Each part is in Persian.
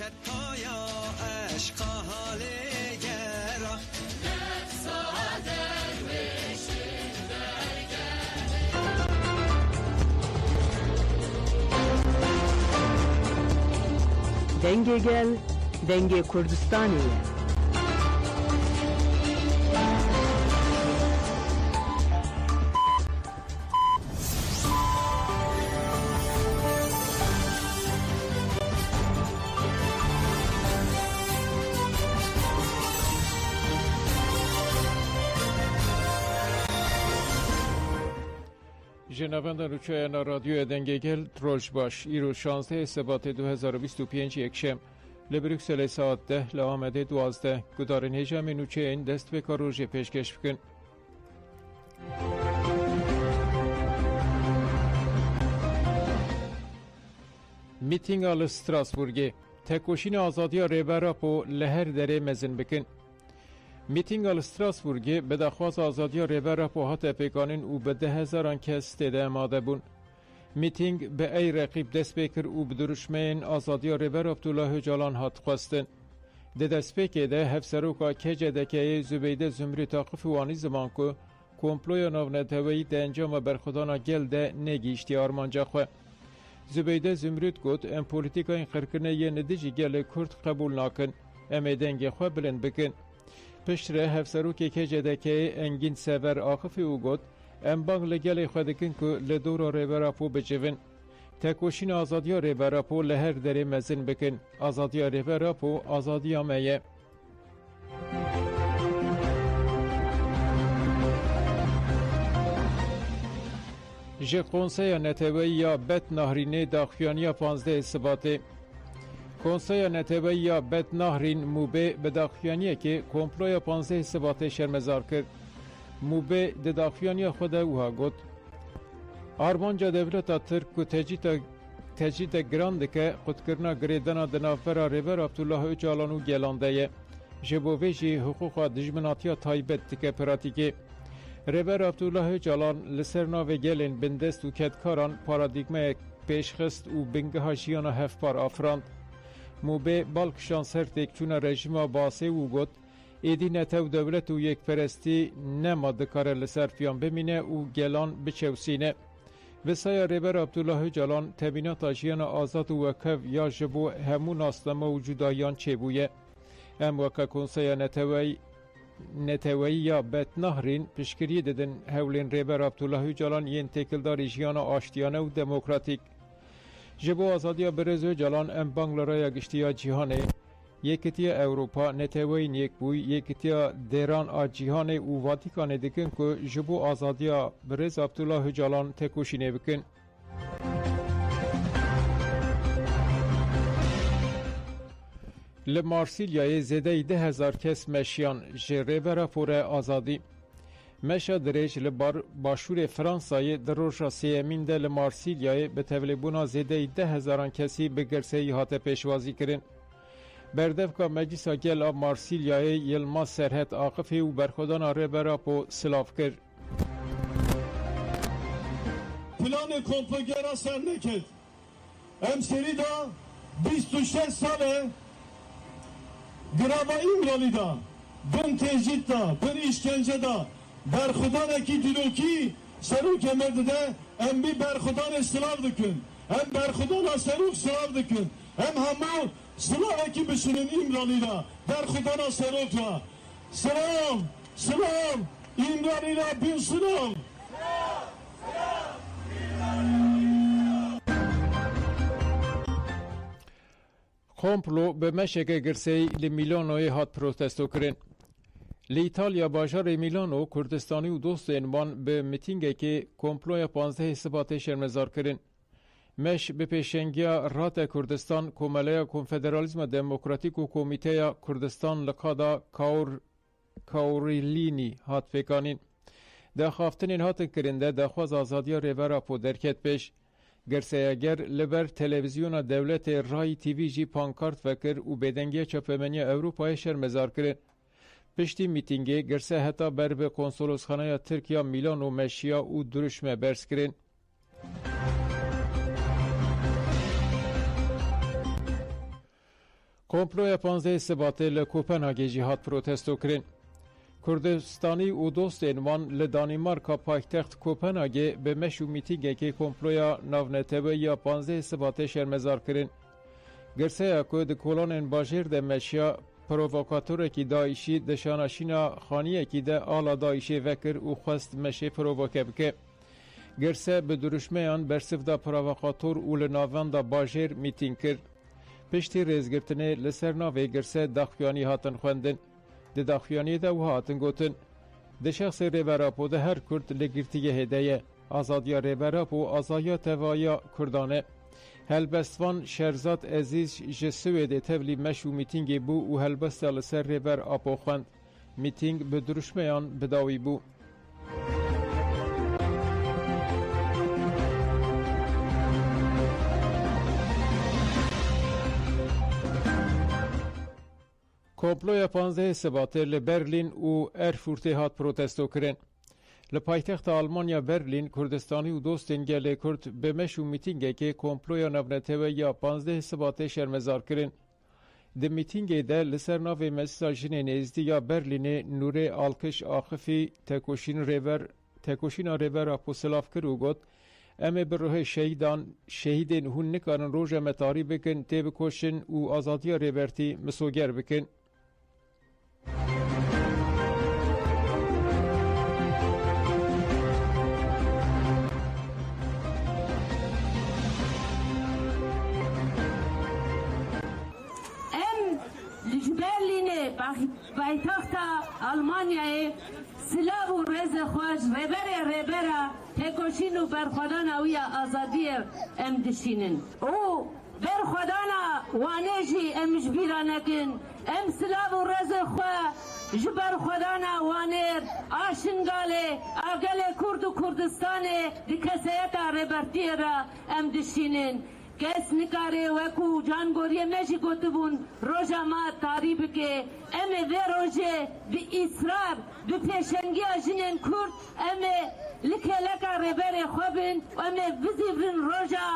کت پایا عشق حاله گرا نفسا درویش درگه دنگ گل دنگ کردستانیه. جنابندان روچایان رادیو دنگ گل تروش باش ایرو 16 سبات 2025 یکشم لبروکسل ساعت 10 لآمده 12 گدارن هجام نوچه این دست به کار روژه پیشکش بکن. میتینگ آل استراسبورگی تکوشین آزادی ریبرا پو لهر دره مزن بکن. میتینگ آل استراسبورگی به دخواست آزادی ریبرا پو هات پیکانین او به 10,000 کس تیده اماده بون. میتینگ به ای رقیب دست بکر او به درشمین آزادی ریبرا عبدالله جالان هات خواستن. ده دست بکر ده هفسروکا کجه دکه زبیده زمری تاقف وانی زمان که کمپلوی نوونتوی ده انجام برخودانا گل ده نگیشتی آرمانجا خواه. زبیده زمرد گوت ام پولیتیکا این خرکنه یه ندیجی گل کرد قبول ناکن ام دنگ خواه بلند بکن. پشتره هفسروکی کجه دکه انگین سور آخفی او گوت ام بانگ لگل خواه دکن که لدورا ریبرا پو بجوین. تکوشین آزادی ریبرا پو لهر دره مزن بکن. آزادی ریبرا پو آزادی آمیه. جه کنسای نتوی یا بت نهرینه داخویانی 15 سباته. کنسای نتوی یا بت نهرین موبه به داخویانیه که کمپلوی 15 سباته شرمزار کرد. موبه ده داخویانی خود اوها گود. آرمانجا دولتا ترک و تجید گرانده که قدکرنا گریدنا دنافرا ریور عبدالله اجالانو گلانده جبوویجی حقوقا دجمناتیا تایبت تکه پراتیکه. ریور عبدالله جالان لسرنا و گلین بندست و کدکاران پارادیگمه پیشخست و بنگه ها جیانا هفپار آفراند. موبه بالکشان سرتک چون رژیما باسه و گود ایدی نتو دولت و یک پرستی نما دکاره لسر فیان بمینه و گلان بچوسینه. وسای ریور عبدالله جالان تبینات آجیان آزاد و وکف یا جبو همون آسلمه و جدایان چه بویه. ام وکا کنسای نتوی یا بت نهرین پشکری دادن هولین ریور عبدالله جالان ین تکلداری جیان آشتیانه و دموکراتیک. جبو آزادی برزو جالان ام بانگلارای گشتیا جیهانه یکیتی اروپا نتوی نیک بوی یکیتی دیران آ جیهانه و واتیکانه دکن که جبو آزادی برز عبدالله جالان تکوشینه بکن. لمارسیلیای زیده 10,000 کس مشیان جره برا فور آزادی. مشا دریج لبار باشور فرانسای در روشا سیمین ده لمارسیلیای به تولیبونا زیده 10,000 کسی به گرسه هات پیشوازی کرن. بردف که مجلسا گل آب مارسیلیای یلما سرحت آقفی و برخودان آره برا پو سلاف کرد. پلان کمپلگرا سر نکرد. امسری دا 26 ساله گرابا ایمرالی دا بن تجید دا بن işkence da برخودان اکی دلوکی سروک مرده ام بی برخودان اسلاف دکن هم برخودان سروک سلاف دکن هم همه سلاف اکی بسنین ایمرالی دا برخودان سروک دا سلام سلام ایمرالی دا bin سلام کمپلو به مشک گرسی لمیلانوی هات پروتستو کرن. لیتالیا باجار میلانو کردستانی و دوست انوان به میتینگه که کمپلوی 15 سبات شرمزار کرن. مش به پیشنگیا رات کردستان کمالیه کنفدرالیزم دموکراتیک و کمیته کردستان لقادا کاوریلینی هات فکانین. ده خوافتنین هات کرنده ده خواز آزادی ریورا پو درکت پیش. گرسه اگر لبر تلویزیون دولت رای تیوی جی پانکارت فکر و بدنگی چاپمنی اروپای شرمزار کرن. پشتی میتینگی گرسه حتی بر به کنسولوسخانه ترکیه میلان و مشیا و درشمه برس کرن. کۆمپلۆیە 15 سباتê li Kopenhagê jî hat protesto kirin. Kurdistanî û dostên wan li Danîmarka paytexta Kopenhagê bi meş û mîtîngekê komploya navnetebeya 15 sibatê şermezar kirin. Girseya ku di kolanên bajêr de meşiya provokatorekî Daişî di şanaşîna xaniyekî de ala Daişê vekir û xwest meşê provoke bike. Girse bi duruşmeyan bersivda provokator û li navenda bajêr mîtîng kir. Piştî rêzgirtinê li ser navê Girse daxuyanî hatin xwendin. Di daxuyaniyê de wiha hatin gotin. Di şexsê rêverapo de her Kurd li girtîgehê de ye. Azadiya rêverapo azadiya tevaya Kurdan e. Helbestvan Şerzat Ezîz ji Swêdê tevlî meş û mîtîngê bû û helbesta li ser rêber apo xwend. Mîtîng bi duruşmeyan bidawî bû. Komploya 15 Sebatê li Berlîn û Erfurtê hat protesto kirin. Li paytexta Almanya Berlîn, Kurdistanî û dostên gelê Kurd bi meş û mîtîngekê komploya navnetebeya 15 Sebatê şermezar kirin. Di mîtingê de li ser navê Meclisa Jinê Nêzî ya Berlînê Nûrê Alkış Axifî tekoşîna rêvera Posilav kir û got em ê bi ruhê şehîdên hûn nikarin roja me tarî bikin, tê bikoşin û azadiya rêbertî misoger bikin. پایتخت آلمانیای سلاح و رز خوش ربره تکوشین و برخودان اویا آزادی ام دشینن او برخودان وانجی امش بیرانکن ام سلاح و رز خوش جبر خودان وانر آشنگاله آگل کرد و کردستان دکسیت ربرتی را ام دشینن کس نکاره وکو جانگوری مشی گوتبون روژا ما تاریب که امه و روژه بی اصرار بی پیشنگی جنین کرد امه لکه لکه ربر خوبین امه وزیورین روژا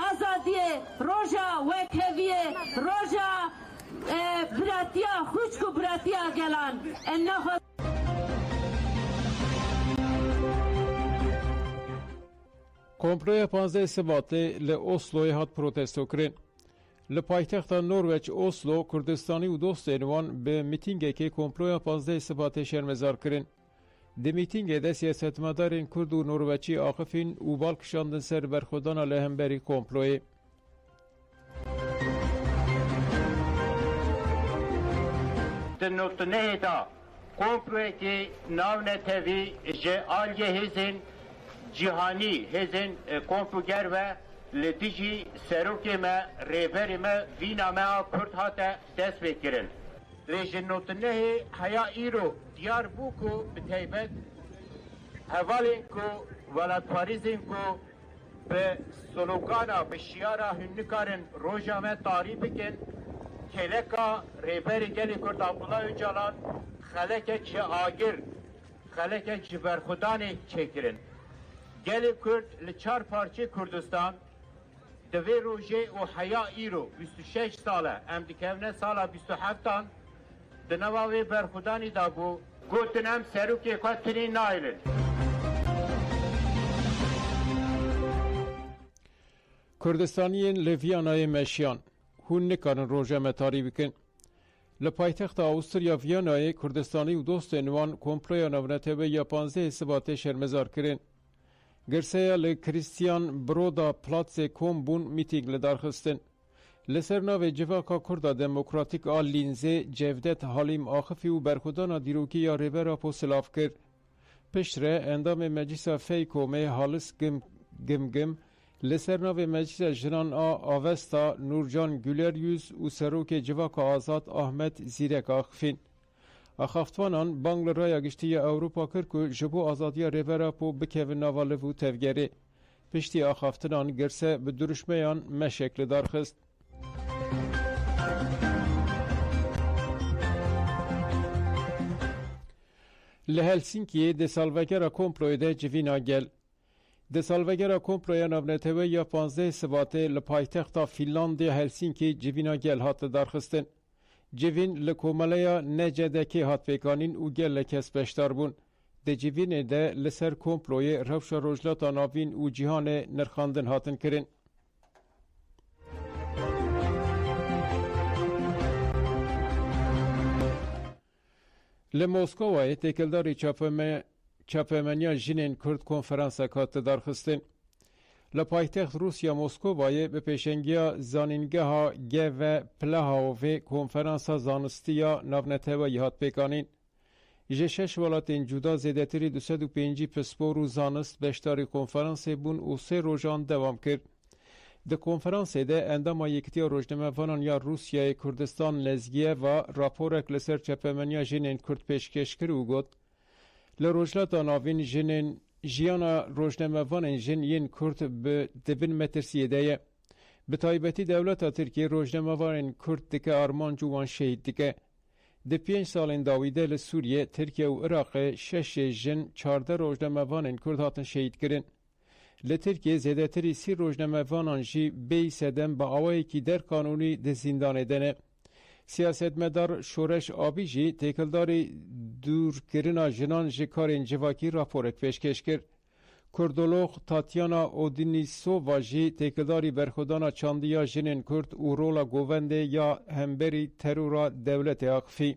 آزادی روژا وکویه روژا براتیا خوشکو براتیا گلان انه Komploya 15 Sebatê li Osloyê hat protesto kirin. Li paytexta Norveç Oslo, Kurdistanî û dostên wan bi mîtingekê komploya 15 Sebatê şermezar kirin. Di mîtingê de siyasetmedarên Kurd û Norveçî axifîn û balkişandin ser berxwedana li hemberî komployê. Di noktaneyê da komployekî navnetevî ji aliyê hêzên cihani hezin kompuger ve letiji serokê me rêberê me vîna me a Kurd hate dest vekirin. Rêjin notinehê heya îro diyar bû ku bi taybet hevalên ku welatparîzên ku bi slogana bi şiara hûn nikarin roja me tarî bikin keleka rêberê gelê Kurd Abdullah Öcalan xelekek ji agir xelekek ji berxudanê çêkirin. Gelê Kurd li çar parçê Kurdistan di vê rojê û heya îro 26 sale em dikevne sala 27-an di nava wê berxudanî da bû gotin em serokê xwe tinî nailin. Kurdistaniyên li Viyanayê meşiyan hûn nikarin roja me tarî bikin. Li paytexta Awstrya Viyanayê Kurdistanî û dostên wan komploya navnetebeya 15 Sebatê şermezar kirin. Girseya li Christian Broda Platzê kom bûn mîtîng li darxistin. Li ser navê Civaka Kurda Demokratîk a Lînzê Cevdet Halîm Axifî û berxwedana dîrokî ya rêbera Posilav kir. Pişt re endamê Meclîsa Feykomê Halis Gimgim li ser navê Meclîsa Jinan a Avesta Nurcan Güleryüz û serokê Civaka Azad Ahmet Zîrek axifîn. Axaftvanan bang li raya giştiya Ewropa kir ku ji bo azadiya rêvera bikevin nava liv û tevgerê. Piştî axaftinan girse bi duruşmeyan meşek li darxist. Li Helsinkiyê di salvegera komployê de civîna gel. Di salvegera komploya navnetebeya 15 Sebatê li paytexta Fînlandiya Helsinkî civîna gel hat li darxistin. جوین لکوملیا نجدکی هات پیکانین و گل کس بشتار بون. ده جوین ده لسر کمپلوی روش روجلاتا ناوین و جهان نرخاندن هاتن کرن. لموسکوای تکلداری چاپمنیا جنین کرد کنفرانس کات درخستن. لپایتخت روسیا موسکوای به پیشنگیا زانینگاه گو پلاها و کنفرانس زانستیا ناونتوی هات پیکانین. جشش ولاتین جدا زیدتری 205 پسپور و زانست بشتاری کنفرانس بون و 3 روزان دوام کرد. ده کنفرانس ده اندام یکتی روزنامه‌وانان یا روسیای کردستان لزگیه و راپورک لسر چپمنیا جنین کرد پیشکش کرد و گفت لروجلات ناوین جنین جیانا روزنامه‌وانان جنین کرد به دبن مترسیه ده به تایبتی دولت ترکیه روزنامه‌وانان کرد دکه آرمان جوان شهید دکه ده 5 سالین داویده لسوریه ترکیه و عراق 6 جن 14 روزنامه‌وانان کرد هاتن شهید کردن. لترکیه زیادتری 30 روزنامه‌وانان جی بی سدم با آوایی که در قانونی ده زندان دنه. سیاستمدار شورش آبی جی تکلداری دور کرنا جنان جی کارین جواکی راپورک پیشکش کرد. کردولوگ تاتیانا اودینیسووا جی تکلداری برخودانا چاندیا جنین کرد و رولا گوونده یا همبری ترورا دولت اقفی.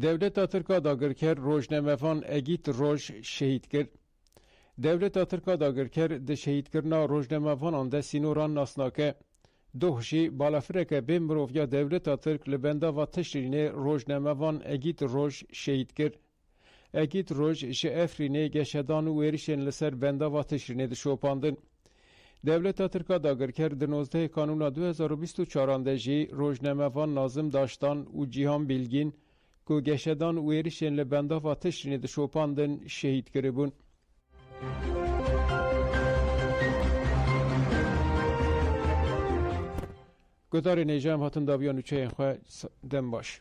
دولت ترکا داگرکر روزنامه‌وان اگیت روز شهید کرد. دولت ترکا داگرکر ده شهید کرنا روزنامه‌وانان ده سینوران ناسناکه. دوهشی بالافرک بمروف یا دولت ترک لبندا و تشرینه روزنامه‌وان اگیت روز شهید کرد. اگیت روز افرینه گشدان و ویرشن لسر بندا و تشرینه ده شوپاندن. دولت ترکا داگرکر ده 19 کانون 2024 ده جی روزنامه‌وان نازم داشتان و جیهان بیلگین که گشدان و ایرشن لبندا و تشرینه ده شوپاندن شهید کربون. گدار نیجام هاتن داویان و چه خواه دم باش.